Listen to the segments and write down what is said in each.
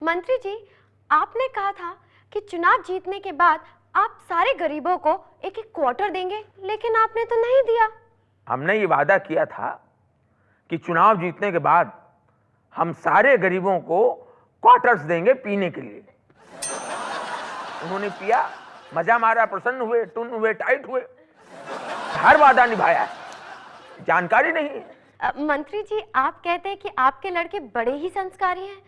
मंत्री जी, आपने कहा था कि चुनाव जीतने के बाद आप सारे गरीबों को एक एक क्वार्टर देंगे, लेकिन आपने तो नहीं दिया। हमने ये वादा किया था कि चुनाव जीतने के बाद हम सारे गरीबों को क्वार्टर्स देंगे पीने के लिए। उन्होंने पिया, मजा मारा, प्रसन्न हुए, टुन हुए, टाइट हुए। हर वादा निभाया है, जानकारी नहीं है। मंत्री जी, आप कहते हैं कि आपके लड़के बड़े ही संस्कारी हैं,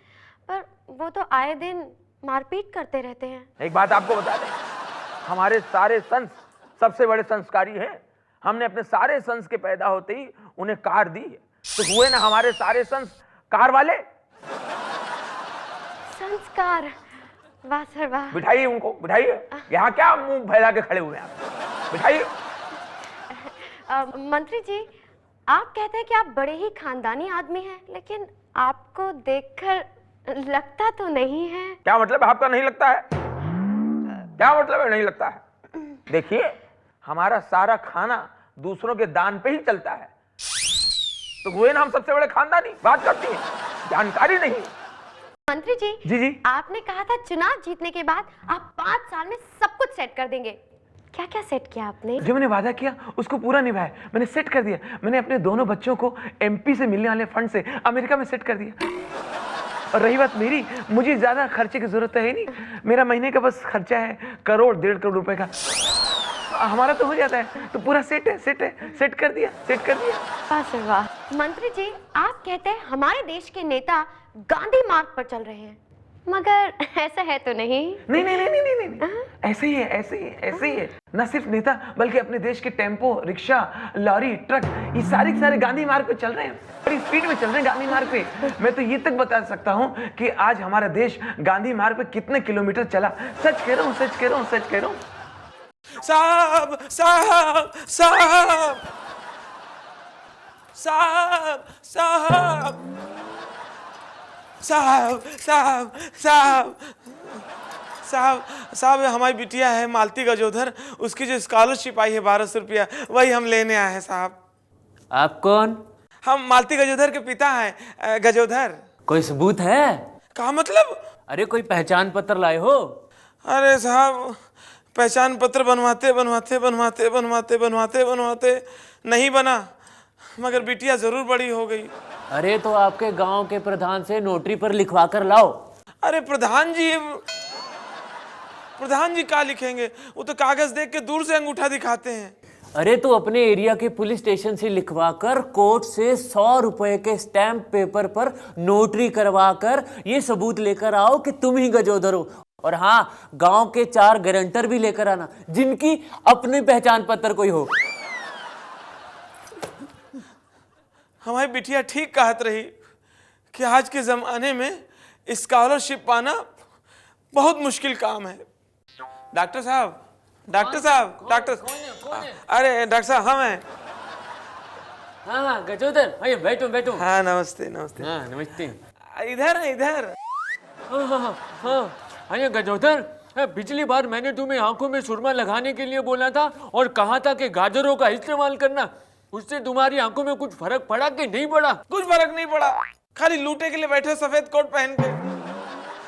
पर वो तो आए दिन मारपीट करते रहते हैं। एक बात आपको बता दें, हमारे सारे सन्स सबसे बड़े संस्कारी हैं। हमने अपने सारे सन्स के पैदा होते ही उन्हें कार दी है, तो हुए ना हमारे सारे सन्स कार वाले। संस्कार, वाह सर वाह। बिठाइए उनको, बिठाइए। यहाँ क्या मुंह फैला के खड़े हुए हैं आप? बिठाइए। मंत्री जी, आप कहते हैं कि आप बड़े ही खानदानी आदमी हैं, लेकिन आपको देखकर लगता तो नहीं है। क्या मतलब आपका नहीं लगता है? क्या मतलब है नहीं लगता है? देखिए, हमारा सारा खाना दूसरों के दान पे ही चलता है, तो हुए ना हम सबसे बड़े खानदानी। बात करती हैं, जानकारी नहीं। मंत्री जी, जी, आपने कहा था चुनाव जीतने के बाद आप 5 साल में सब कुछ सेट कर देंगे। क्या क्या सेट किया आपने? जो मैंने वादा किया उसको पूरा निभाया। मैंने सेट कर दिया। मैंने अपने दोनों बच्चों को एमपी से मिलने वाले फंड से अमेरिका में सेट कर दिया। और रही बात मेरी, मुझे ज्यादा खर्चे की जरूरत है नहीं। मेरा महीने का बस खर्चा है 1 करोड़ 1.5 करोड़ रुपए का, हमारा तो हो जाता है। तो पूरा सेट है, सेट कर दिया। वाह सर वाह। मंत्री जी, आप कहते हैं हमारे देश के नेता गांधी मार्ग पर चल रहे हैं, मगर ऐसा है तो नहीं? नहीं। ऐसे ही है। न सिर्फ नेता, बल्कि अपने देश के टेम्पो, रिक्शा, लॉरी, ट्रक, ये सारे गांधी मार्ग पे चल रहे हैं। बड़ी स्पीड में चल रहे हैं गांधी मार्ग पे। मैं तो ये तक बता सकता हूँ कि आज हमारा देश गांधी मार्ग पे कितने किलोमीटर चला। सच कह रहा हूँ। साहब साहब साहब साहब साहब साहब साहब साहब साहब साहब हमारी बिटिया है मालती गजोधर, उसकी जो स्कॉलरशिप आई है 1200 रुपया, वही हम लेने आए हैं साहब। आप कौन? हम मालती गजोधर के पिता हैं, गजोधर। कोई सबूत है? कहा मतलब? अरे कोई पहचान पत्र लाए हो? अरे साहब, पहचान पत्र बनवाते नहीं बना, मगर बिटिया जरूर बड़ी हो गई। अरे तो आपके गांव के प्रधान से नोटरी पर लिखवा कर लाओ। अरे प्रधान जी क्या लिखेंगे? वो तो कागज देख के दूर से अंगूठा दिखाते हैं। अरे तो अपने एरिया के पुलिस स्टेशन से लिखवा कर कोर्ट से 100 रुपए के स्टैंप पेपर पर नोटरी करवा कर ये सबूत लेकर आओ कि तुम ही गजोधर हो। और हाँ, गांव के 4 गारंटर भी लेकर आना जिनकी अपनी पहचान पत्र कोई हो। हमारी बिटिया ठीक कहत रही कि आज के जमाने में स्कॉलरशिप पाना बहुत मुश्किल काम है। डॉक्टर साहब। अरे डॉक्टर साहब, हम हैं। हाँ गजोधर, हाँ बैठो। हाँ नमस्ते। हाँ नमस्ते। इधर। हाँ ये गजोधर, पिछली बार मैंने तुम्हें आंखों में सुरमा लगाने के लिए बोला था और कहा था कि गाजरों का इस्तेमाल करना। उससे तुम्हारी आंखों में कुछ फर्क पड़ा कि नहीं पड़ा? कुछ फर्क नहीं पड़ा, खाली लूटे के लिए बैठे सफेद कोट पहन के।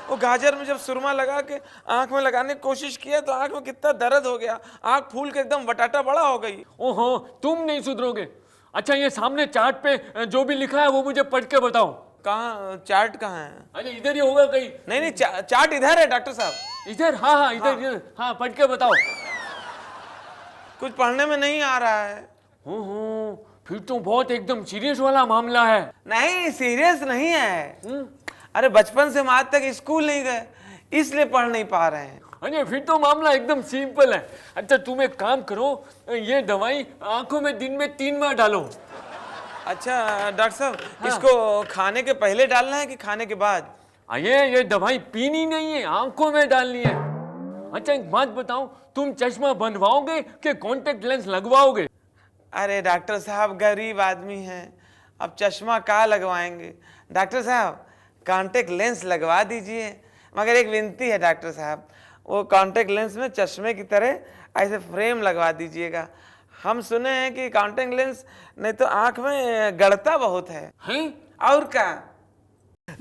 वो गाजर में जब सुरमा लगा के आंख में लगाने की कोशिश किया तो आंख में कितना दर्द हो गया, आंख फूल के एकदम बटाटा बड़ा हो गई। ओहो, तुम नहीं सुधरोगे। अच्छा ये सामने चार्ट पे जो भी लिखा है वो मुझे पढ़ के बताओ। कहाँ चार्ट कहाँ है? अरे इधर ही होगा कहीं। नहीं चार्ट इधर है डॉक्टर साहब। इधर? हाँ इधर। हाँ पढ़ के बताओ। कुछ पढ़ने में नहीं आ रहा है। फिर तो बहुत एकदम सीरियस वाला मामला है। नहीं सीरियस नहीं है। अरे बचपन से हम आज तक स्कूल नहीं गए, इसलिए पढ़ नहीं पा रहे हैं। अरे फिर तो मामला एकदम सिंपल है। अच्छा तुम एक काम करो, ये दवाई आंखों में दिन में 3 बार डालो। अच्छा डॉक्टर साहब, इसको खाने के पहले डालना है कि खाने के बाद? ये दवाई पीनी नहीं है, आंखों में डालनी है। अच्छा एक बात बताओ, तुम चश्मा बनवाओगे कि कॉन्टेक्ट लेंस लगवाओगे? अरे डॉक्टर साहब गरीब आदमी हैं, अब चश्मा कहाँ लगवाएंगे। डॉक्टर साहब कॉन्टेक्ट लेंस लगवा दीजिए, मगर एक विनती है डॉक्टर साहब, वो कॉन्टेक्ट लेंस में चश्मे की तरह ऐसे फ्रेम लगवा दीजिएगा। हम सुने हैं कि कॉन्टेक्ट लेंस नहीं तो आंख में गड़ता बहुत है। हैं? और क्या?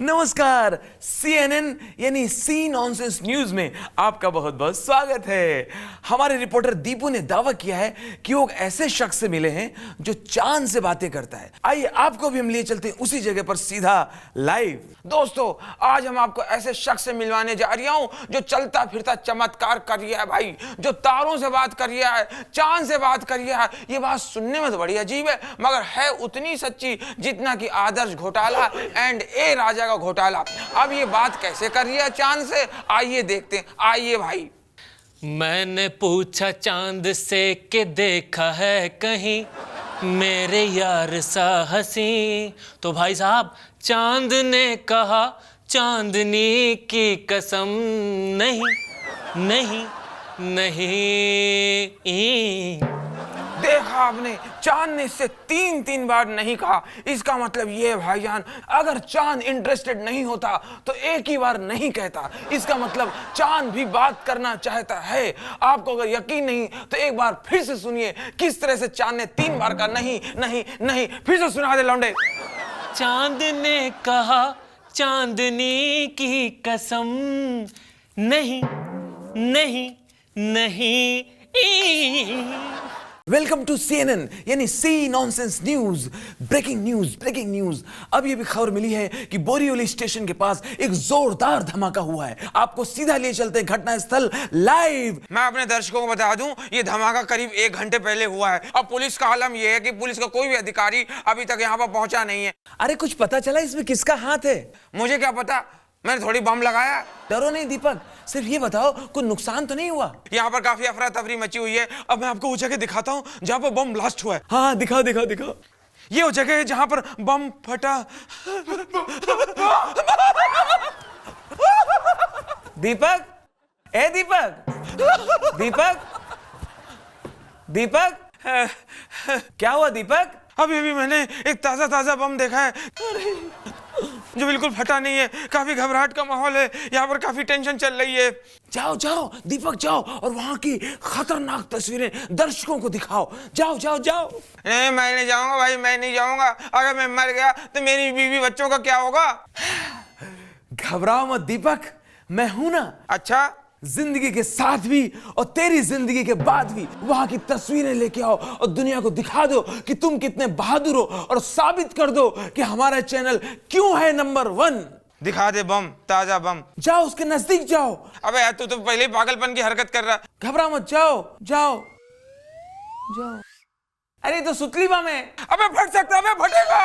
नमस्कार, CNN यानी सी नॉनसेंस न्यूज में आपका बहुत बहुत स्वागत है। हमारे रिपोर्टर दीपू ने दावा किया है कि वो ऐसे शख्स से मिले हैं जो चांद से बातें करता है। आइए आपको भी हम लिए चलते हैं उसी जगह पर सीधा लाइव। दोस्तों, आज हम आपको ऐसे शख्स से मिलवाने जा रहा हूं जो चलता फिरता चमत्कार कर रहा है भाई, जो तारों से बात कर रहा है, चांद से बात कर रहा है। ये बात सुनने में तो बड़ी अजीब है मगर है उतनी सच्ची जितना कि आदर्श घोटाला एंड ए राजा का घोटाला। अब ये बात कैसे कर रही है चांद से, आइए देखते हैं। आइए भाई। मैंने पूछा चांद से कि देखा है कहीं मेरे यार सा हंसी, तो भाई साहब चांद ने कहा चांदनी की कसम नहीं नहीं नहीं। देखा आपने, चांद ने इससे तीन बार नहीं कहा। इसका मतलब ये है भाईजान, अगर चांद इंटरेस्टेड नहीं होता तो एक ही बार नहीं कहता। इसका मतलब चांद भी बात करना चाहता है। आपको अगर यकीन नहीं तो एक बार फिर से सुनिए किस तरह से चांद ने 3 बार कहा नहीं नहीं नहीं। फिर से सुना दे लौंडे। चांद ने कहा चांदनी की कसम नहीं नहीं नहीं। वेलकम टू CNN यानी C nonsense news. Breaking news. अब ये भी खबर मिली है कि बोरीवली स्टेशन के पास एक जोरदार धमाका हुआ है। आपको सीधा लिए चलते हैं घटना स्थल लाइव। मैं अपने दर्शकों को बता दूं, ये धमाका करीब 1 घंटे पहले हुआ है। अब पुलिस का आलम यह है कि पुलिस का कोई भी अधिकारी अभी तक यहाँ पर पहुंचा नहीं है। अरे कुछ पता चला इसमें किसका हाथ है? मुझे क्या पता, मैंने थोड़ी बम लगाया। डरो नहीं दीपक, सिर्फ ये बताओ कोई नुकसान तो नहीं हुआ? यहाँ पर काफी अफरा तफरी मची हुई है। अब मैं आपको वो जगह दिखाता हूँ जहाँ पर बम ब्लास्ट हुआ है। हाँ दिखाओ। ये वो जगह है जहाँ पर बम फटा। दीपक, ए दीपक क्या हुआ दीपक? अभी मैंने एक ताजा बम देखा है जो बिल्कुल फटा नहीं है। काफी घबराहट का माहौल है, यहाँ पर काफी टेंशन चल रही है। जाओ दीपक, जाओ और वहां की खतरनाक तस्वीरें दर्शकों को दिखाओ। जाओ। नहीं, मैं नहीं जाऊंगा भाई, मैं नहीं जाऊंगा। अगर मैं मर गया तो मेरी बीवी बच्चों का क्या होगा? घबराओ मत दीपक, मैं हूं ना। अच्छा, जिंदगी के साथ भी और तेरी जिंदगी के बाद भी वहां की तस्वीरें लेके आओ और दुनिया को दिखा दो कि तुम कितने बहादुर हो और साबित कर दो कि हमारा चैनल क्यों है नंबर 1। दिखा दे बम, ताजा बम। जाओ उसके नजदीक जाओ। अबे यार, तू तो पहले ही पागलपन की हरकत कर रहा। घबरा मत, जाओ। अरे तो सुतली बम है। अबे फट सकता है, अबे फटेगा।